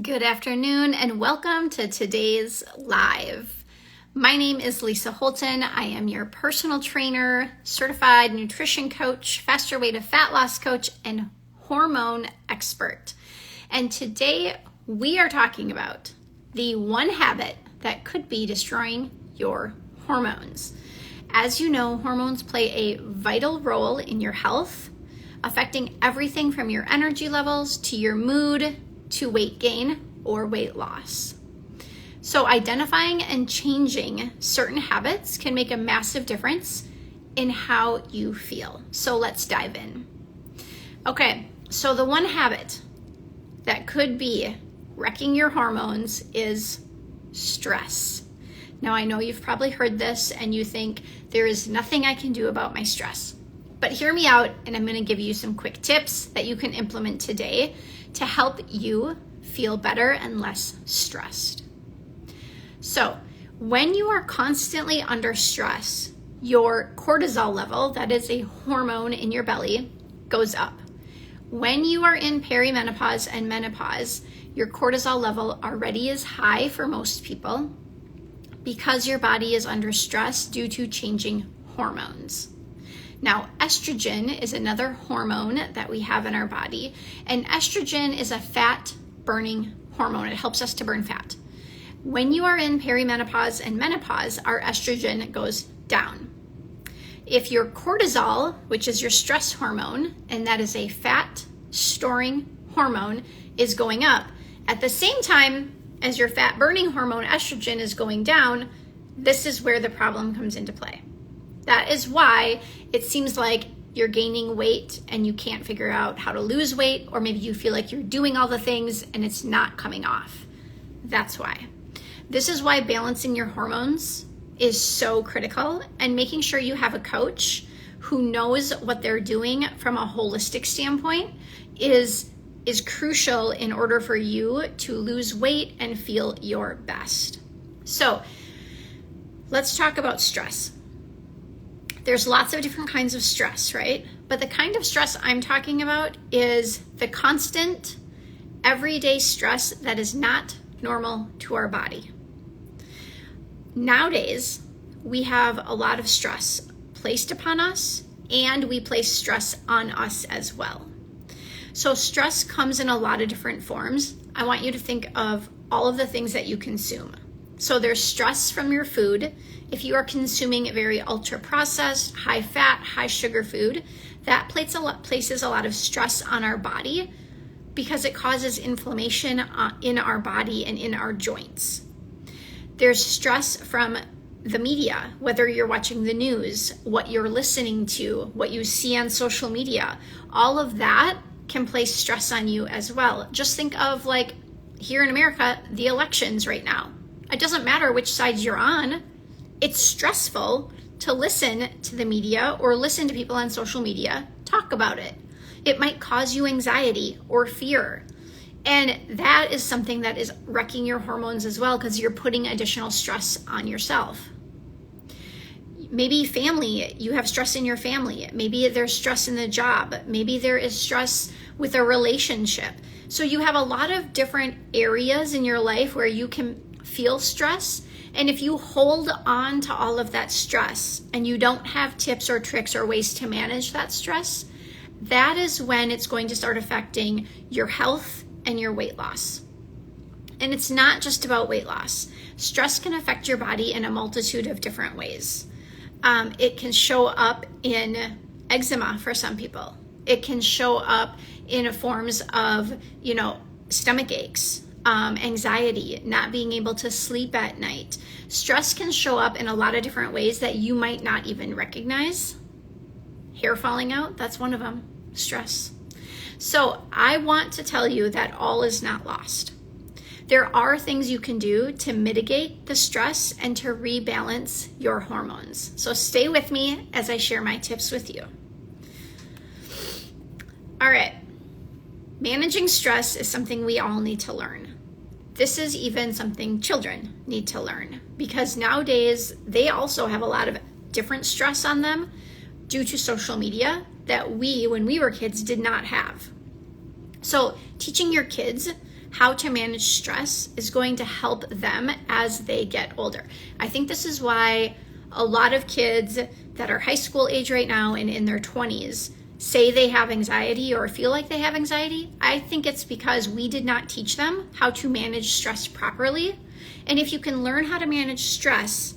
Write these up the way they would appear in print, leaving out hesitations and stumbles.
Good afternoon and welcome to today's live. My name is Lisa Holton. I am your personal trainer, certified nutrition coach, faster way to fat loss coach, and hormone expert. And today we are talking about the one habit that could be destroying your hormones. As you know, hormones play a vital role in your health, affecting everything from your energy levels to your mood, to weight gain or weight loss. So identifying and changing certain habits can make a massive difference in how you feel. So let's dive in. Okay, so the one habit that could be wrecking your hormones is stress. Now I know you've probably heard this and you think there is nothing I can do about my stress. But hear me out and I'm going to give you some quick tips that you can implement today to help you feel better and less stressed. So, when you are constantly under stress, your cortisol level, that is a hormone in your belly, goes up. When you are in perimenopause and menopause, your cortisol level already is high for most people because your body is under stress due to changing hormones. Now, estrogen is another hormone that we have in our body, and estrogen is a fat-burning hormone. It helps us to burn fat. When you are in perimenopause and menopause, our estrogen goes down. If your cortisol, which is your stress hormone, and that is a fat-storing hormone, is going up, at the same time as your fat-burning hormone, estrogen, is going down, this is where the problem comes into play. That is why it seems like you're gaining weight and you can't figure out how to lose weight, or maybe you feel like you're doing all the things and it's not coming off. That's why. This is why balancing your hormones is so critical, and making sure you have a coach who knows what they're doing from a holistic standpoint is crucial in order for you to lose weight and feel your best. So let's talk about stress. There's lots of different kinds of stress, right? But the kind of stress I'm talking about is the constant, everyday stress that is not normal to our body. Nowadays, we have a lot of stress placed upon us, and we place stress on us as well. So stress comes in a lot of different forms. I want you to think of all of the things that you consume. So there's stress from your food. If you are consuming very ultra-processed, high-fat, high-sugar food, that places a lot of stress on our body because it causes inflammation in our body and in our joints. There's stress from the media, whether you're watching the news, what you're listening to, what you see on social media. All of that can place stress on you as well. Just think of, like, here in America, the elections right now. It doesn't matter which side you're on. It's stressful to listen to the media or listen to people on social media talk about it. It might cause you anxiety or fear. And that is something that is wrecking your hormones as well, because you're putting additional stress on yourself. Maybe family, you have stress in your family. Maybe there's stress in the job. Maybe there is stress with a relationship. So you have a lot of different areas in your life where you can feel stress. And if you hold on to all of that stress and you don't have tips or tricks or ways to manage that stress, that is when it's going to start affecting your health and your weight loss. And it's not just about weight loss. Stress can affect your body in a multitude of different ways. It can show up in eczema for some people. It can show up in forms of, stomach aches, anxiety, not being able to sleep at night. Stress can show up in a lot of different ways that you might not even recognize. Hair falling out, that's one of them, stress. So I want to tell you that all is not lost. There are things you can do to mitigate the stress and to rebalance your hormones. So stay with me as I share my tips with you. All right. Managing stress is something we all need to learn. This is even something children need to learn, because nowadays they also have a lot of different stress on them due to social media that we, when we were kids, did not have. So teaching your kids how to manage stress is going to help them as they get older. I think this is why a lot of kids that are high school age right now and in their 20s say they have anxiety or feel like they have anxiety. I think it's because we did not teach them how to manage stress properly. And if you can learn how to manage stress,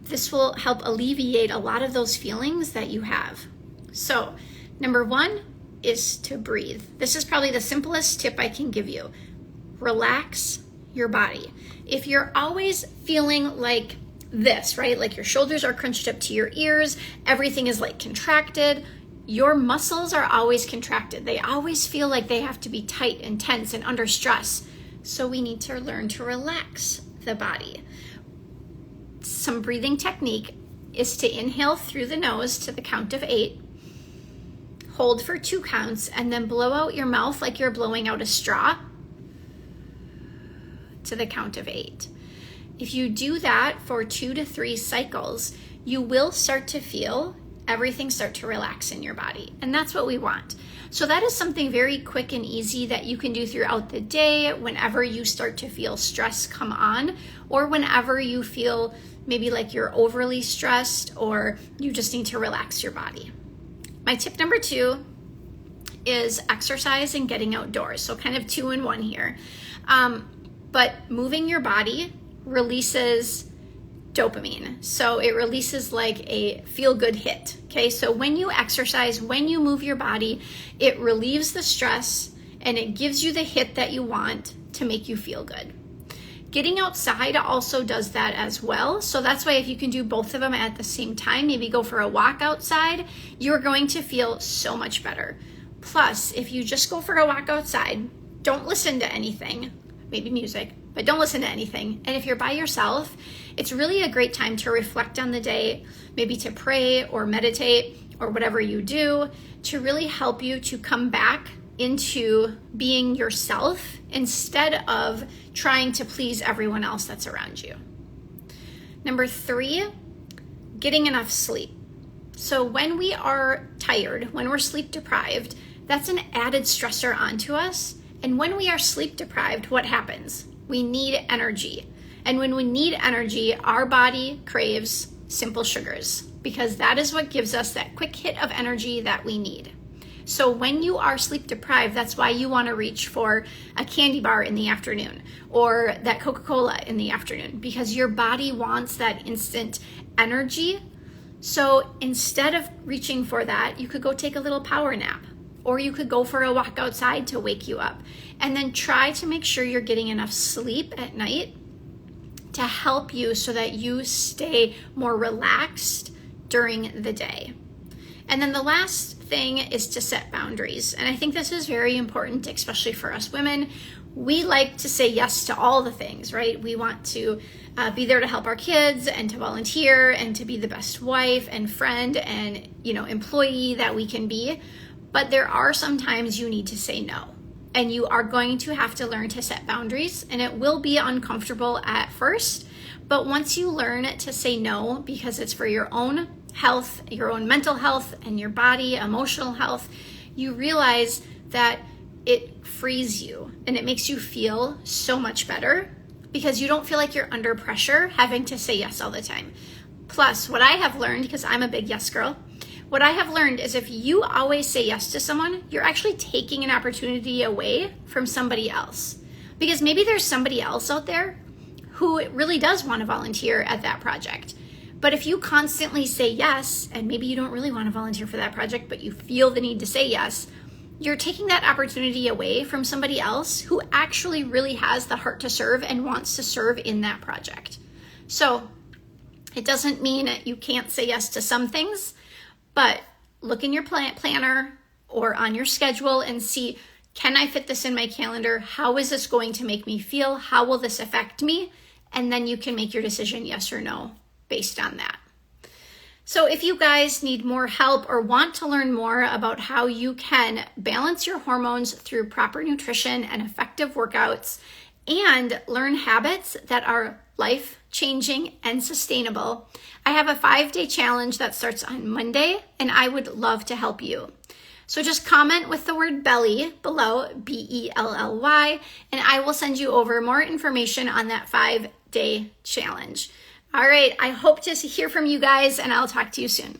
this will help alleviate a lot of those feelings that you have. So, number one is to breathe. This is probably the simplest tip I can give you. Relax your body. If you're always feeling like this, right? Like your shoulders are crunched up to your ears, everything is like contracted, your muscles are always contracted. They always feel like they have to be tight and tense and under stress. So we need to learn to relax the body. Some breathing technique is to inhale through the nose to the count of 8, hold for 2 counts, and then blow out your mouth like you're blowing out a straw to the count of 8. If you do that for 2 to 3 cycles, you will start to feel everything start to relax in your body. And that's what we want. So that is something very quick and easy that you can do throughout the day whenever you start to feel stress come on, or whenever you feel maybe like you're overly stressed or you just need to relax your body. My tip number 2 is exercise and getting outdoors. So kind of 2 in 1 here. But moving your body releases dopamine. So it releases like a feel-good hit. Okay, so when you exercise, when you move your body, it relieves the stress and it gives you the hit that you want to make you feel good. Getting outside also does that as well. So that's why if you can do both of them at the same time, maybe go for a walk outside, you're going to feel so much better. Plus, if you just go for a walk outside, don't listen to anything, maybe music, but don't listen to anything. And if you're by yourself, it's really a great time to reflect on the day, maybe to pray or meditate or whatever you do to really help you to come back into being yourself instead of trying to please everyone else that's around you. Number 3, getting enough sleep. So when we are tired, when we're sleep deprived, that's an added stressor onto us. And when we are sleep deprived, what happens? We need energy. And when we need energy, our body craves simple sugars because that is what gives us that quick hit of energy that we need. So when you are sleep deprived, that's why you want to reach for a candy bar in the afternoon or that Coca-Cola in the afternoon because your body wants that instant energy. So instead of reaching for that, you could go take a little power nap or you could go for a walk outside to wake you up. And then try to make sure you're getting enough sleep at night to help you so that you stay more relaxed during the day. And then the last thing is to set boundaries. And I think this is very important, especially for us women. We like to say yes to all the things, right? We want to be there to help our kids and to volunteer and to be the best wife and friend and, employee that we can be. But there are some times you need to say no. And you are going to have to learn to set boundaries. And it will be uncomfortable at first. But once you learn to say no, because it's for your own health, your own mental health, and your body, emotional health, you realize that it frees you and it makes you feel so much better because you don't feel like you're under pressure having to say yes all the time. Plus, what I have learned, because I'm a big yes girl, what I have learned is if you always say yes to someone, you're actually taking an opportunity away from somebody else. Because maybe there's somebody else out there who really does want to volunteer at that project. But if you constantly say yes, and maybe you don't really want to volunteer for that project, but you feel the need to say yes, you're taking that opportunity away from somebody else who actually really has the heart to serve and wants to serve in that project. So it doesn't mean that you can't say yes to some things, but look in your planner or on your schedule and see, can I fit this in my calendar? How is this going to make me feel? How will this affect me? And then you can make your decision yes or no based on that. So if you guys need more help or want to learn more about how you can balance your hormones through proper nutrition and effective workouts and learn habits that are life-changing and sustainable, I have a 5-day challenge that starts on Monday, and I would love to help you. So just comment with the word belly below, BELLY, and I will send you over more information on that 5-day challenge. All right, I hope to hear from you guys, and I'll talk to you soon.